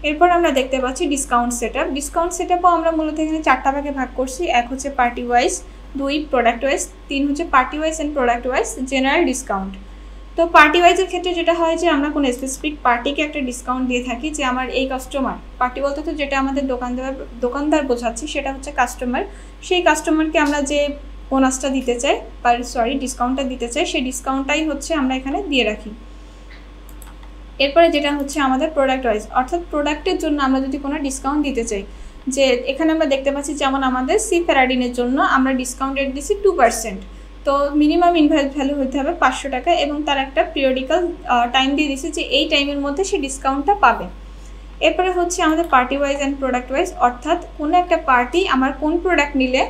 S1: এরপর আমরা দেখতে পাচ্ছি discount set up. Discount set আপও আমরা মূলত এখানে 4টা ভাগে ভাগ করছি, এক হচ্ছে পার্টি ওয়াইজ, 2 প্রোডাক্ট ওয়াইজ, 3 হচ্ছে party wise and product wise general discount. তো পার্টি ওয়াইজের ক্ষেত্রে যেটা হয় যে আমরা কোনো স্পেসিফিক পার্টিকে একটা ডিসকাউন্ট দিয়ে থাকি, যে আমার এই কাস্টমার, পার্টি বলতে তো যেটা আমাদের দোকানদার বোঝাচ্ছি সেটা হচ্ছে কাস্টমার, সেই কাস্টমারকে আমরা যে বোনাসটা দিতে চাই ডিসকাউন্টটা দিতে চাই সেই ডিসকাউন্টটাই হচ্ছে আমরা এখানে দিয়ে রাখি। এরপরে যেটা হচ্ছে আমাদের প্রোডাক্ট ওয়াইজ, অর্থাৎ প্রোডাক্টের জন্য আমরা যদি কোনো ডিসকাউন্ট দিতে চাই, যে এখানে আমরা দেখতে পাচ্ছি যেমন আমাদের সিফেরাডিনের জন্য আমরা ডিসকাউন্ট রেট দিচ্ছি 2%, তো মিনিমাম ইনভয়েস ভ্যালু হতে হবে 500 টাকা এবং তার একটা পিরিয়ডিক্যাল টাইম দিয়ে দিচ্ছি যে এই টাইমের মধ্যে সে ডিসকাউন্টটা পাবে। এরপরে হচ্ছে আমাদের party wise and product wise, অর্থাৎ কোনো একটা পার্টি আমার কোন প্রোডাক্ট নিলে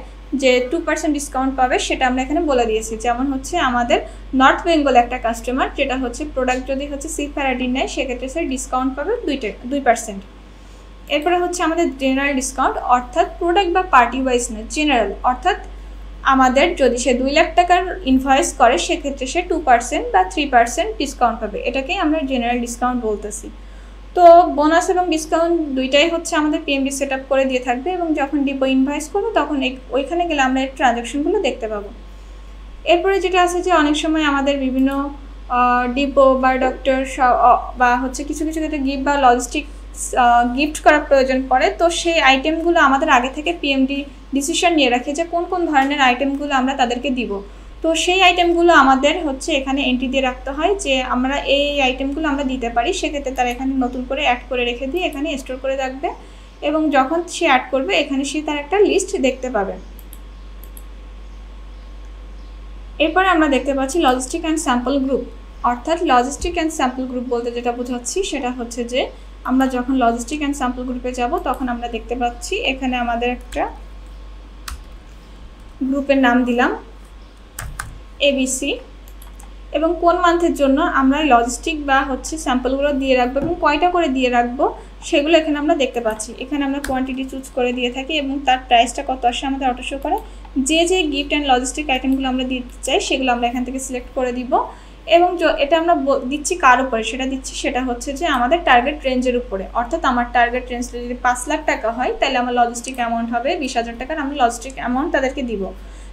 S1: যে 2% ডিসকাউন্ট পাবে সেটা আমরা এখানে বলে দিয়েছি। যেমন হচ্ছে আমাদের নর্থ বেঙ্গল একটা কাস্টমার, যেটা হচ্ছে প্রোডাক্ট যদি হচ্ছে সিফেরাডিন নেয় সেক্ষেত্রে সে ডিসকাউন্ট পাবে 2%। এরপরে হচ্ছে আমাদের জেনারেল ডিসকাউন্ট, অর্থাৎ প্রোডাক্ট বা পার্টি ওয়াইজ না, জেনারেল, অর্থাৎ আমাদের যদি সে 2 লাখ টাকার ইনভয়েস করে সেক্ষেত্রে সে 2% বা 3% ডিসকাউন্ট পাবে। এটাকেই আমরা জেনারেল ডিসকাউন্ট বলতেছি। তো বোনাস এবং ডিসকাউন্ট দুইটাই হচ্ছে আমাদের পিএমডি সেট আপ করে দিয়ে থাকবে, এবং যখন ডিপো ইনভয়েস করবো তখন ওইখানে গেলে আমরা এর ট্রানজ্যাকশনগুলো দেখতে পাবো। এরপরে যেটা আছে যে অনেক সময় আমাদের বিভিন্ন ডিপো বা ডক্টর বা হচ্ছে কিছু কিছু ক্ষেত্রে গিফট বা লজিস্টিক গিফট করার প্রয়োজন পড়ে। তো সেই আইটেমগুলো আমাদের আগে থেকে পিএমডি ডিসিশন নিয়ে রাখে যে কোন কোন ধরনের আইটেমগুলো আমরা তাদেরকে দিব। তো সেই আইটেমগুলো আমাদের হচ্ছে এখানে এন্ট্রি দিয়ে রাখতে হয় যে আমরা এই আইটেমগুলো আমরা দিতে পারি। সেক্ষেত্রে তারা এখানে নতুন করে অ্যাড করে রেখে দিয়ে এখানে স্টোর করে রাখবে, এবং যখন সে অ্যাড করবে এখানে সে তার একটা লিস্ট দেখতে পাবে। এরপরে আমরা দেখতে পাচ্ছি লজিস্টিক অ্যান্ড স্যাম্পল গ্রুপ। অর্থাৎ লজিস্টিক অ্যান্ড স্যাম্পল গ্রুপ বলতে যেটা বোঝাচ্ছি সেটা হচ্ছে যে আমরা যখন লজিস্টিক অ্যান্ড স্যাম্পল গ্রুপে যাব তখন আমরা দেখতে পাচ্ছি এখানে আমাদের একটা গ্রুপের নাম দিলাম এবিসি, এবং কোন মান্থের জন্য আমরা লজিস্টিক বা হচ্ছে স্যাম্পলগুলো দিয়ে রাখবো এবং কয়টা করে দিয়ে রাখবো সেগুলো এখানে আমরা দেখতে পাচ্ছি। এখানে আমরা কোয়ান্টিটি চুজ করে দিয়ে থাকি এবং তার প্রাইসটা কত আসে আমাদের অটো শো করে। যে যে গিফট অ্যান্ড লজিস্টিক আইটেমগুলো আমরা দিতে চাই সেগুলো আমরা এখান থেকে সিলেক্ট করে দিব, এবং এটা আমরা দিচ্ছি কার উপরে, সেটা হচ্ছে যে আমাদের টার্গেট রেঞ্জের উপরে। অর্থাৎ আমার টার্গেট রেঞ্জ যদি 5 লাখ টাকা হয় তাহলে আমার লজিস্টিক অ্যামাউন্ট হবে 20,000 টাকার, আমরা লজিস্টিক অ্যামাউন্ট তাদেরকে দিব।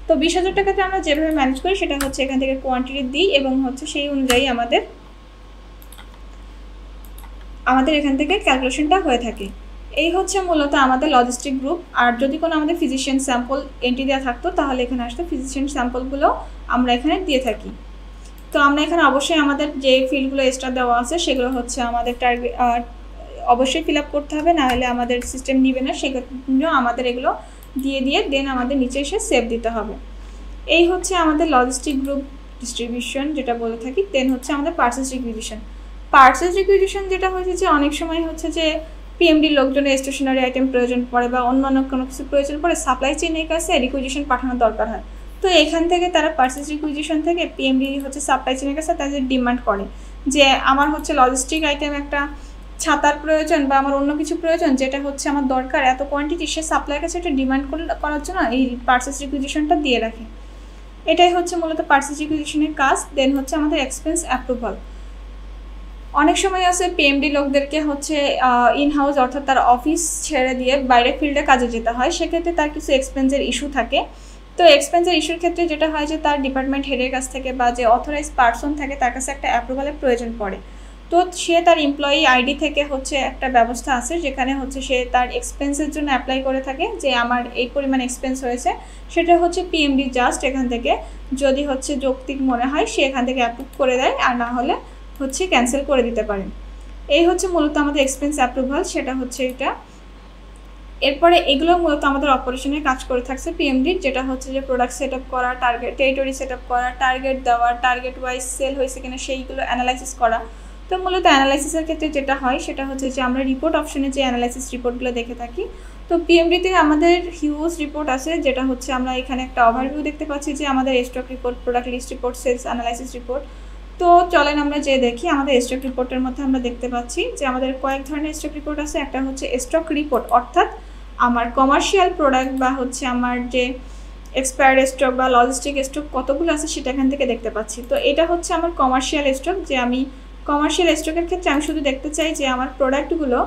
S1: তো 20,000 টাকাতে আমরা যেভাবে ম্যানেজ করি সেটা হচ্ছে এখান থেকে কোয়ান্টিটি দিই এবং হচ্ছে সেই অনুযায়ী আমাদের এখান থেকে ক্যালকুলেশনটা হয়ে থাকে। এই হচ্ছে মূলত আমাদের লজিস্টিক গ্রুপ। আর যদি কোনো আমাদের ফিজিশিয়ান স্যাম্পল এন্ট্রি দেওয়া থাকতো তাহলে এখানে আসতো ফিজিশিয়ান স্যাম্পলগুলো আমরা এখানে দিয়ে থাকি। তো আমরা এখানে অবশ্যই আমাদের যে ফিল্ডগুলো এক্সট্রা দেওয়া আছে সেগুলো হচ্ছে আমাদের টার্গেট অবশ্যই ফিল আপ করতে হবে, না হলে আমাদের সিস্টেম নিবে না। সেজন্য আমাদের এগুলো দিয়ে দেন আমাদের নিচে এসে সেভ দিতে হবে। এই হচ্ছে আমাদের লজিস্টিক গ্রুপ ডিস্ট্রিবিউশন যেটা বলে থাকি। দেন হচ্ছে আমাদের পার্সেস রিকুইজিশন যেটা হয়েছে যে অনেক সময় হচ্ছে যে পিএমডি লোকজনের স্টেশনারি আইটেম প্রয়োজন পড়ে বা অন্যান্য কোনো কিছু প্রয়োজন পড়ে, সাপ্লাই চেইনের কাছে রিকুইজিশন পাঠানোর দরকার হয়। তো এখান থেকে তারা পার্সেস রিকুইজিশন থেকে পিএমডি হচ্ছে সাপ্লাই চেইনের কাছে তাদের ডিমান্ড করে যে আমার হচ্ছে লজিস্টিক আইটেম একটা ছাতার প্রয়োজন বা আমার অন্য কিছু প্রয়োজন যেটা হচ্ছে আমার দরকার এত কোয়ান্টিটি, সে সাপ্লাইয়ের কাছে এটা ডিমান্ড করার জন্য এই পার্সেস রিকুইজিশনটা দিয়ে রাখে। এটাই হচ্ছে মূলত পার্সেস রিকুইজিশনের কাজ। দেন হচ্ছে আমাদের এক্সপেন্স অ্যাপ্রুভাল। অনেক সময় আছে পিএমডি লোকদেরকে হচ্ছে ইনহাউস অর্থাৎ তার অফিস ছেড়ে দিয়ে বাইরে ফিল্ডে কাজে যেতে হয়, সেক্ষেত্রে তার কিছু এক্সপেন্সের ইস্যু থাকে। তো এক্সপেন্সের ইস্যুর ক্ষেত্রে যেটা হয় যে তার ডিপার্টমেন্ট হেডের কাছ থেকে বা যে অথরাইজ পার্সন থাকে তার কাছে একটা অ্যাপ্রুভালের প্রয়োজন পড়ে। তো সে তার এমপ্লয়ি আইডি থেকে হচ্ছে একটা ব্যবস্থা আছে যেখানে হচ্ছে সে তার এক্সপেন্সের জন্য অ্যাপ্লাই করে থাকে যে আমার এই পরিমাণ এক্সপেন্স হয়েছে, সেটা হচ্ছে পিএমডি জাস্ট এখান থেকে যদি হচ্ছে যৌক্তিক মনে হয় সে এখান থেকে অ্যাপ্রুভ করে দেয়, আর না হলে হচ্ছে ক্যান্সেল করে দিতে পারেন। এই হচ্ছে মূলত আমাদের এক্সপেন্স অ্যাপ্রুভাল, সেটা হচ্ছে এটা। এরপরে এগুলো মূলত আমাদের অপারেশনে কাজ করে থাকছে পিএমডির, যেটা হচ্ছে যে প্রোডাক্ট সেট আপ করা, টার্গেট টেরিটরি সেট আপ করা, টার্গেট দেওয়া, টার্গেট ওয়াইজ সেল হয়েছে কিনা সেইগুলো অ্যানালাইসিস করা। তো মূলত অ্যানালাইসিসের ক্ষেত্রে যেটা হয় সেটা হচ্ছে যে আমরা রিপোর্ট অপশনে যে অ্যানালাইসিস রিপোর্টগুলো দেখে থাকি। তো পিএমডিতে আমাদের হিউজ রিপোর্ট আছে, যেটা হচ্ছে আমরা এখানে একটা ওভারভিউ দেখতে পাচ্ছি যে আমাদের stock report, product list report, sales analysis report. তো চলেন আমরা যে দেখি আমাদের স্টক রিপোর্টের মধ্যে আমরা দেখতে পাচ্ছি যে আমাদের কয়েক ধরনের স্টক রিপোর্ট আছে। একটা হচ্ছে স্টক রিপোর্ট, অর্থাৎ আমার কমার্শিয়াল প্রোডাক্ট বা হচ্ছে আমার যে এক্সপায়ার্ড স্টক বা লজিস্টিক স্টক কতগুলো আছে সেটা এখান থেকে দেখতে পাচ্ছি। তো এটা হচ্ছে আমার কমার্শিয়াল স্টক, যে আমি কমার্শিয়াল স্টকের ক্ষেত্রে আমি শুধু দেখতে চাই যে আমার প্রোডাক্টগুলো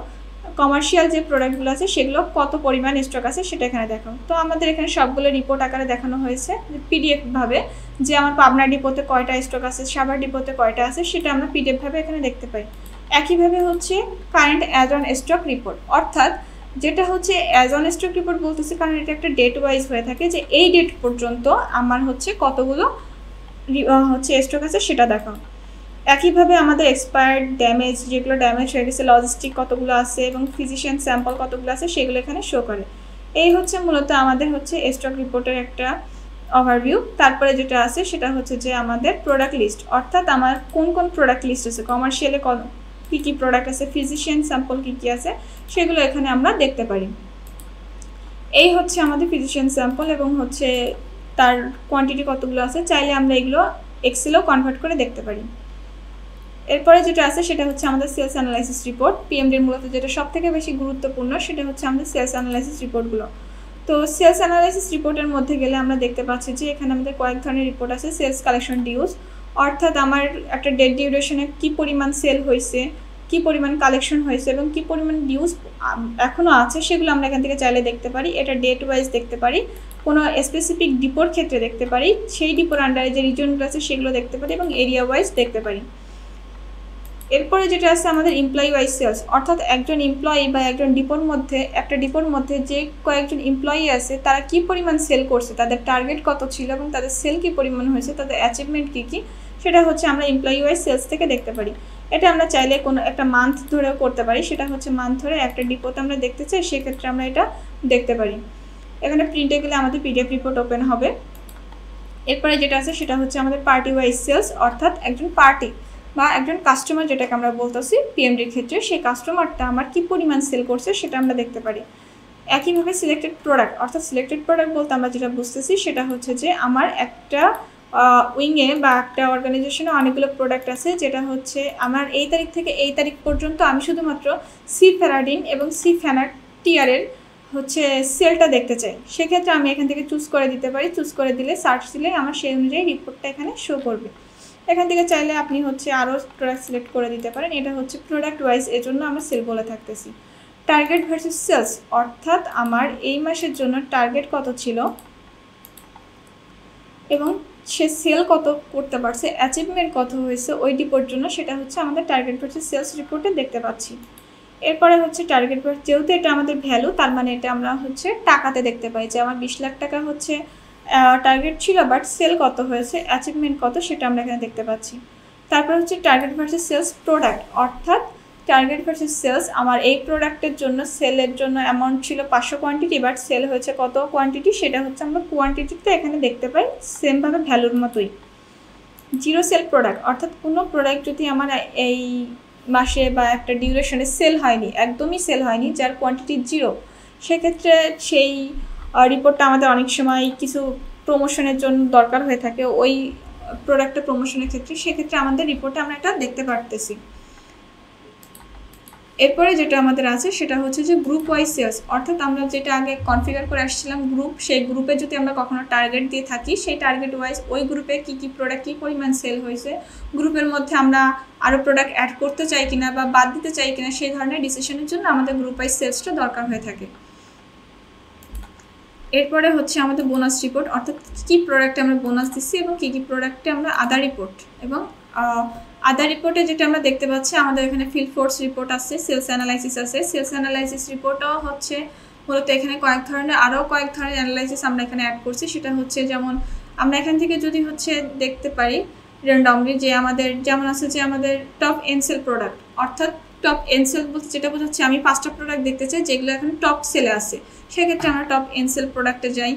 S1: কমার্শিয়াল যে প্রোডাক্টগুলো আছে সেগুলো কত পরিমাণ স্টক আছে সেটা এখানে দেখো। তো আমাদের এখানে সবগুলো রিপোর্ট আকারে দেখানো হয়েছে পিডিএফ ভাবে, যে আমার পাবনা ডিপোতে কয়টা স্টক আছে, সাভার ডিপোতে কয়টা আছে সেটা আমরা পিডিএফ ভাবে এখানে দেখতে পাই। একইভাবে হচ্ছে current as on stock report, অর্থাৎ যেটা হচ্ছে অ্যাজ অন স্টক রিপোর্ট বলতেছি কারণ এটা একটা ডেট ওয়াইজ হয়ে থাকে যে এই ডেট পর্যন্ত আমার হচ্ছে কতগুলো হচ্ছে স্টক আছে সেটা দেখাও। একইভাবে আমাদের এক্সপায়ার্ড, ড্যামেজ, যেগুলো ড্যামেজ হয়ে গেছে, লজিস্টিক কতগুলো আছে এবং ফিজিশিয়ান স্যাম্পল কতগুলো আছে সেগুলো এখানে শো করে। এই হচ্ছে মূলত আমাদের হচ্ছে স্টক রিপোর্টের একটা ওভারভিউ। তারপরে যেটা আছে সেটা হচ্ছে যে আমাদের প্রোডাক্ট লিস্ট, অর্থাৎ আমার কোন কোন প্রোডাক্ট লিস্ট আছে, কমার্শিয়ালে কী কী প্রোডাক্ট আছে, ফিজিশিয়ান স্যাম্পল কী কী আছে সেগুলো এখানে আমরা দেখতে পারি। এই হচ্ছে আমাদের ফিজিশিয়ান স্যাম্পল এবং হচ্ছে তার কোয়ান্টিটি কতগুলো আছে, চাইলে আমরা এগুলো এক্সেলেও কনভার্ট করে দেখতে পারি। এরপরে যেটা আছে সেটা হচ্ছে আমাদের সেলস অ্যানালাইসিস রিপোর্ট। পিএমডির মূলত যেটা সবথেকে বেশি গুরুত্বপূর্ণ সেটা হচ্ছে আমাদের সেলস অ্যানালাইসিস রিপোর্টগুলো। তো সেলস অ্যানালাইসিস রিপোর্টের মধ্যে গেলে আমরা দেখতে পাচ্ছি যে এখানে আমাদের কয়েক ধরনের রিপোর্ট আছে। সেলস কালেকশন ডিউজ, অর্থাৎ আমার একটা ডেট ডিউরেশনে কী পরিমাণ সেল হয়েছে, কী পরিমাণ কালেকশন হয়েছে এবং কী পরিমাণ ডিউজ এখনও আছে, সেগুলো আমরা এখান থেকে চাইলে দেখতে পারি। এটা ডেট ওয়াইজ দেখতে পারি, কোনো স্পেসিফিক ডিপোর ক্ষেত্রে দেখতে পারি, সেই ডিপোর আন্ডারে যে রিজনগুলো আছে সেগুলো দেখতে পারি এবং এরিয়া ওয়াইজ দেখতে পারি। এরপরে যেটা আছে আমাদের এমপ্লয়ি ওয়াইজ সেলস, অর্থাৎ একজন এমপ্লয়ি বা একজন একটা ডিপোর মধ্যে যে কয়েকজন এমপ্লয়ি আছে তারা কি পরিমাণ সেল করছে, তাদের টার্গেট কত ছিল এবং তাদের সেল কি পরিমাণ হয়েছে, তাদের অ্যাচিভমেন্ট কী কী, সেটা হচ্ছে আমরা এমপ্লয়ি ওয়াইজ সেলস থেকে দেখতে পারি। এটা আমরা চাইলে কোনো একটা মান্থ ধরেও করতে পারি, সেটা হচ্ছে মান্থ ধরে একটা ডিপোতে আমরা দেখতে চাই, সেক্ষেত্রে আমরা এটা দেখতে পারি। এখানে প্রিন্টে গেলে আমাদের পিডিএফ রিপোর্ট ওপেন হবে। এরপরে যেটা আছে সেটা হচ্ছে আমাদের পার্টি ওয়াইজ সেলস, অর্থাৎ একজন পার্টি বা একজন কাস্টমার যেটাকে আমরা বলতেছি পিএমডির ক্ষেত্রে, সেই কাস্টমারটা আমার কী পরিমাণ সেল করছে সেটা আমরা দেখতে পারি। একইভাবে সিলেক্টেড প্রোডাক্ট, অর্থাৎ সিলেক্টেড প্রোডাক্ট বলতে আমরা যেটা বুঝতেছি সেটা হচ্ছে যে আমার একটা উইংয়ে বা একটা অর্গানাইজেশনে অনেকগুলো প্রোডাক্ট আছে, যেটা হচ্ছে আমার এই তারিখ থেকে এই তারিখ পর্যন্ত আমি শুধুমাত্র সিফেরাডিন এবং সিফেনাটিয়ারের হচ্ছে সেলটা দেখতে চাই। সেক্ষেত্রে আমি এখান থেকে চুজ করে দিতে পারি, চুজ করে দিলে সার্চ দিলে আমার সেই অনুযায়ী রিপোর্টটা এখানে শো করবে। এখান থেকে চাইলে আপনি হচ্ছে আরও প্রোডাক্ট সিলেক্ট করে দিতে পারেন। এটা হচ্ছে প্রোডাক্ট ওয়াইজ, এজন্য আমরা সেল বলে থাকতেছি। টার্গেট ভার্সেস সেলস, অর্থাৎ আমার এই মাসের জন্য টার্গেট কত ছিল এবং সে সেল কত করতে পারছে, অ্যাচিভমেন্ট কত হয়েছে ওই ডিপোর জন্য, সেটা হচ্ছে আমাদের টার্গেট ভার্সেস সেলস রিপোর্টে দেখতে পাচ্ছি। এরপরে হচ্ছে টার্গেট ভার্সেস, যেহেতু এটা আমাদের ভ্যালু, তার মানে এটা আমরা হচ্ছে টাকাতে দেখতে পাই যে আমার 20 লাখ টাকা হচ্ছে টার্গেট ছিল, বাট সেল কত হয়েছে, অ্যাচিভমেন্ট কত, সেটা আমরা এখানে দেখতে পাচ্ছি। তারপর হচ্ছে টার্গেট ভার্সেস সেলস প্রোডাক্ট, অর্থাৎ টার্গেট ভার্সেস সেলস, আমার এই প্রোডাক্টের জন্য সেলের জন্য অ্যামাউন্ট ছিল 500 কোয়ান্টিটি, বাট সেল হয়েছে কত কোয়ান্টিটি, সেটা হচ্ছে আমরা কোয়ান্টিটিতে এখানে দেখতে পাই, সেমভাবে ভ্যালুর মতোই। জিরো সেল প্রোডাক্ট, অর্থাৎ কোনো প্রোডাক্ট যদি আমার এই মাসে বা একটা ডিউরেশনে সেল হয়নি, একদমই সেল হয়নি, যার কোয়ান্টিটি জিরো, সেক্ষেত্রে সেই রিপোর্টটা আমাদের অনেক সময় কিছু প্রমোশনের জন্য দরকার হয়ে থাকে ওই প্রোডাক্টের প্রমোশনের ক্ষেত্রে, সেক্ষেত্রে আমাদের রিপোর্টে আমরা এটা দেখতে পারতেছি। এরপরে যেটা আমাদের আছে সেটা হচ্ছে যে গ্রুপ ওয়াইজ সেলস, অর্থাৎ আমরা যেটা আগে কনফিগার করে আসছিলাম গ্রুপ, সেই গ্রুপে যদি আমরা কখনো টার্গেট দিয়ে থাকি, সেই টার্গেট ওয়াইজ ওই গ্রুপে কী কী প্রোডাক্ট কী পরিমাণ সেল হয়েছে, গ্রুপের মধ্যে আমরা আরও প্রোডাক্ট অ্যাড করতে চাই কিনা বা বাদ দিতে চাই কিনা, সেই ধরনের ডিসিশনের জন্য আমাদের গ্রুপ ওয়াইজ সেলসটা দরকার হয়ে থাকে। এরপরে হচ্ছে আমাদের বোনাস রিপোর্ট, অর্থাৎ কী প্রোডাক্টে আমরা বোনাস দিচ্ছি এবং কী কী প্রোডাক্টে আমরা আদার রিপোর্ট, এবং আদার রিপোর্টে যেটা আমরা দেখতে পাচ্ছি আমাদের এখানে ফিল্ড ফোর্স রিপোর্ট আছে, সেলস অ্যানালাইসিস আছে। সেলস অ্যানালাইসিস রিপোর্টও হচ্ছে মূলত এখানে আরও কয়েক ধরনের অ্যানালাইসিস আমরা এখানে অ্যাড করছি। সেটা হচ্ছে যেমন আমরা এখান থেকে যদি হচ্ছে দেখতে পারি র্যান্ডমলি যে আমাদের যেমন আছে যে আমাদের টপ এনসেল প্রোডাক্ট, অর্থাৎ টপ এনসেল বলতে যেটা বোঝাচ্ছে আমি 5টা প্রোডাক্ট দেখতে চাই যেগুলো এখন টপ সেলে আছে, সেক্ষেত্রে আমরা টপ এনসেল প্রোডাক্টে যাই।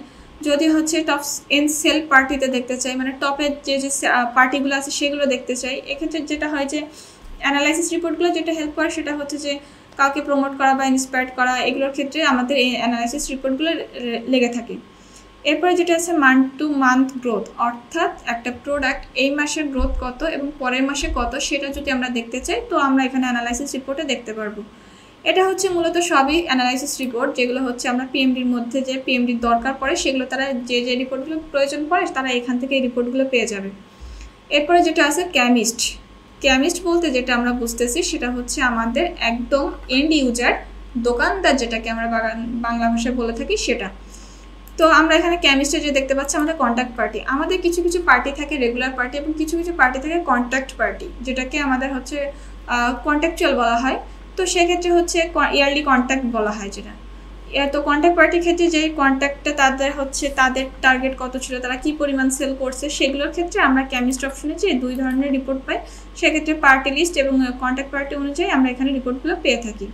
S1: যদি হচ্ছে টপ এন সেল পার্টিতে দেখতে চাই, মানে টপের যে পার্টিগুলো আছে সেগুলো দেখতে চাই, এক্ষেত্রে যেটা হয় যে অ্যানালাইসিস রিপোর্টগুলো যেটা হেল্প করে সেটা হচ্ছে যে কাউকে প্রমোট করা বা ইন্সপায়ার করা, এগুলোর ক্ষেত্রে আমাদের এই অ্যানালাইসিস রিপোর্টগুলো লেগে থাকে। এরপরে যেটা আছে মান্থ টু মান্থ গ্রোথ, অর্থাৎ একটা প্রোডাক্ট এই মাসের গ্রোথ কত এবং পরের মাসে কত, সেটা যদি আমরা দেখতে চাই তো আমরা এখানে অ্যানালাইসিস রিপোর্টে দেখতে পারবো। এটা হচ্ছে মূলত সবই অ্যানালাইসিস রিপোর্ট, যেগুলো হচ্ছে আমরা পিএমডির মধ্যে যে পিএমডির দরকার পড়ে সেগুলো তারা যে রিপোর্টগুলো প্রয়োজন পড়ে তারা এখান থেকে এই রিপোর্টগুলো পেয়ে যাবে। এরপরে যেটা আছে কেমিস্ট বলতে যেটা আমরা বুঝতেছি সেটা হচ্ছে আমাদের একদম এন্ড ইউজার, দোকানদার, যেটাকে আমরা বাংলা ভাষায় বলে থাকি সেটা। তো আমরা এখানে কেমিস্টে যে দেখতে পাচ্ছি আমাদের কন্ট্যাক্ট পার্টি, আমাদের কিছু কিছু পার্টি থাকে রেগুলার পার্টি এবং কিছু কিছু পার্টি থাকে কন্ট্যাক্ট পার্টি, যেটাকে আমাদের হচ্ছে কন্ট্যাকচুয়াল বলা হয়। তো সেক্ষেত্রে হচ্ছে ইয়ারলি কন্ট্যাক্ট বলা হয় যেটা। তো কন্ট্যাক্ট পার্টির ক্ষেত্রে যে কন্ট্যাক্টটা তাদের হচ্ছে তাদের টার্গেট কত ছিল, তারা কী পরিমাণ সেল করছে, সেগুলোর ক্ষেত্রে আমরা কেমিস্ট অপশনে যে 2 ধরনের রিপোর্ট পাই, সেক্ষেত্রে পার্টি লিস্ট এবং কন্ট্যাক্ট পার্টি অনুযায়ী আমরা এখানে রিপোর্টগুলো পেয়ে থাকি।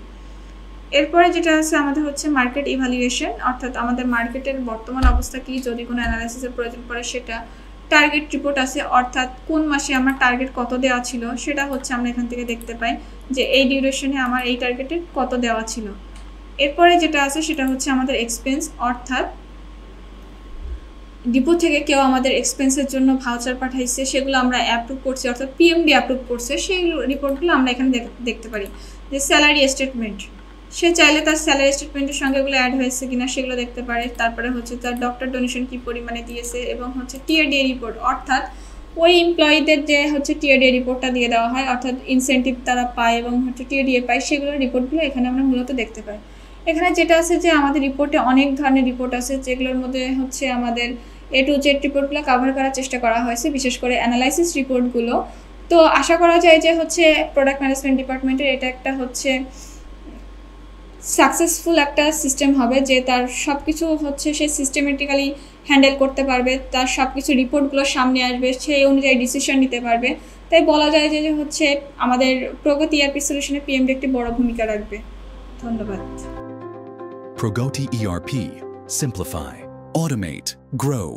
S1: এরপরে যেটা আছে আমাদের হচ্ছে মার্কেট ইভ্যালুয়েশন, অর্থাৎ আমাদের মার্কেটের বর্তমান অবস্থা কী, যদি কোনো অ্যানালাইসিসের প্রয়োজন পড়ে সেটা। টার্গেট রিপোর্ট আছে, অর্থাৎ কোন মাসে আমার টার্গেট কত দেওয়া ছিল সেটা হচ্ছে আমরা এখান থেকে দেখতে পাই যে এই ডিউরেশনে আমার এই টার্গেটে কত দেওয়া ছিল। এরপরে যেটা আছে সেটা হচ্ছে আমাদের এক্সপেন্স, অর্থাৎ ডিপো থেকে কেউ আমাদের এক্সপেন্সের জন্য ভাউচার পাঠাইছে, সেগুলো আমরা অ্যাপ্রুভ করছি, অর্থাৎ পিএমডি অ্যাপ্রুভ করছে, সেই রিপোর্টগুলো আমরা এখানে দেখতে পারি। যে স্যালারি স্টেটমেন্ট, সে চাইলে তার স্যালারি স্টেটমেন্টের সঙ্গে এগুলো অ্যাড হয়েছে কিনা সেগুলো দেখতে পারে। তারপরে হচ্ছে তার ডক্টর ডোনেশন কী পরিমাণে দিয়েছে, এবং হচ্ছে টিআরডিএ রিপোর্ট, অর্থাৎ ওই এমপ্লয়ীদের যে হচ্ছে টিআরডিএ রিপোর্টটা দিয়ে দেওয়া হয়, অর্থাৎ ইনসেন্টিভ তারা পায় এবং হচ্ছে টিআরডিএ পায়, সেগুলোর রিপোর্টগুলো এখানে আমরা মূলত দেখতে পাই। এখানে যেটা আছে যে আমাদের রিপোর্টে অনেক ধরনের রিপোর্ট আছে, যেগুলোর মধ্যে হচ্ছে আমাদের A to Z রিপোর্টগুলো কভার করার চেষ্টা করা হয়েছে, বিশেষ করে অ্যানালাইসিস রিপোর্টগুলো। তো আশা করা যায় যে হচ্ছে প্রোডাক্ট ম্যানেজমেন্ট ডিপার্টমেন্টের এটা একটা হচ্ছে সাকসেসফুল একটা সিস্টেম হবে, যে তার সব কিছু হচ্ছে সে সিস্টেমেটিক্যালি হ্যান্ডেল করতে পারবে, তার সব কিছু রিপোর্টগুলো সামনে আসবে, সেই অনুযায়ী ডিসিশন নিতে পারবে। তাই বলা যায় যে হচ্ছে আমাদের প্রগতি ERP সলিউশনে পিএমডি একটি বড় ভূমিকা রাখবে। ধন্যবাদ।
S2: Progoti ERP. Simplify, automate, grow.